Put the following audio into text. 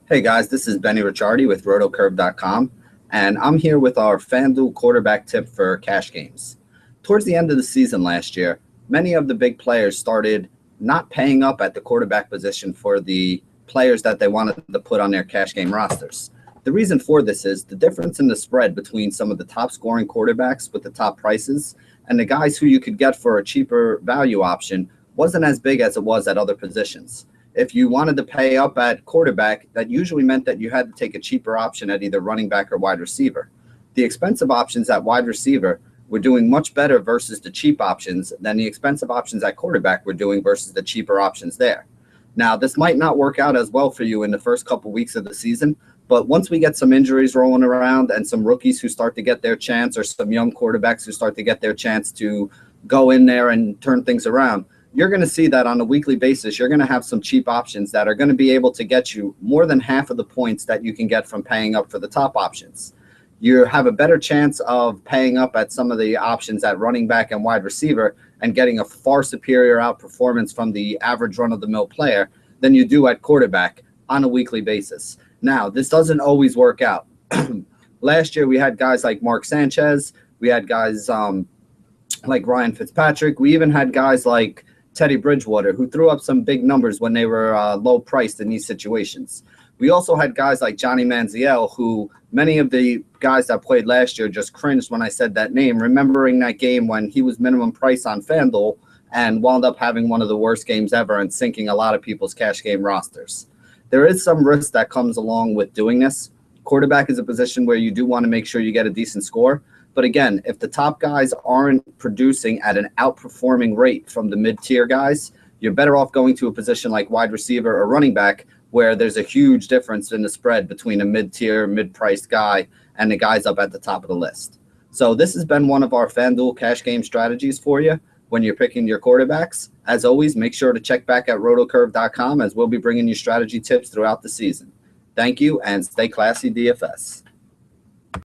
Hey guys, this is Benny Ricciardi with rotocurve.com, and I'm here with our FanDuel quarterback tip for cash games. Towards the end of the season last year, many of the big players started not paying up at the quarterback position for the players that they wanted to put on their cash game rosters. The reason for this is the difference in the spread between some of the top scoring quarterbacks with the top prices and the guys who you could get for a cheaper value option wasn't as big as it was at other positions. If you wanted to pay up at quarterback, that usually meant that you had to take a cheaper option at either running back or wide receiver. The expensive options at wide receiver were doing much better versus the cheap options than the expensive options at quarterback were doing versus the cheaper options there. Now, this might not work out as well for you in the first couple weeks of the season, but once we get some injuries rolling around and some rookies who start to get their chance, or some young quarterbacks who start to get their chance to go in there and turn things around, you're going to see that on a weekly basis, you're going to have some cheap options that are going to be able to get you more than half of the points that you can get from paying up for the top options. You have a better chance of paying up at some of the options at running back and wide receiver and getting a far superior outperformance from the average run-of-the-mill player than you do at quarterback on a weekly basis. Now, this doesn't always work out. Last year, we had guys like Mark Sanchez. We had guys like Ryan Fitzpatrick. We even had guys like Teddy Bridgewater, who threw up some big numbers when they were low priced in these situations. We also had guys like Johnny Manziel, who many of the guys that played last year just cringed when I said that name, remembering that game when he was minimum price on FanDuel and wound up having one of the worst games ever and sinking a lot of people's cash game rosters. There is some risk that comes along with doing this. Quarterback is a position where you do want to make sure you get a decent score. But again, if the top guys aren't producing at an outperforming rate from the mid-tier guys, you're better off going to a position like wide receiver or running back, where there's a huge difference in the spread between a mid-tier, mid-priced guy and the guys up at the top of the list. So this has been one of our FanDuel cash game strategies for you when you're picking your quarterbacks. As always, make sure to check back at rotocurve.com, as we'll be bringing you strategy tips throughout the season. Thank you, and stay classy, DFS.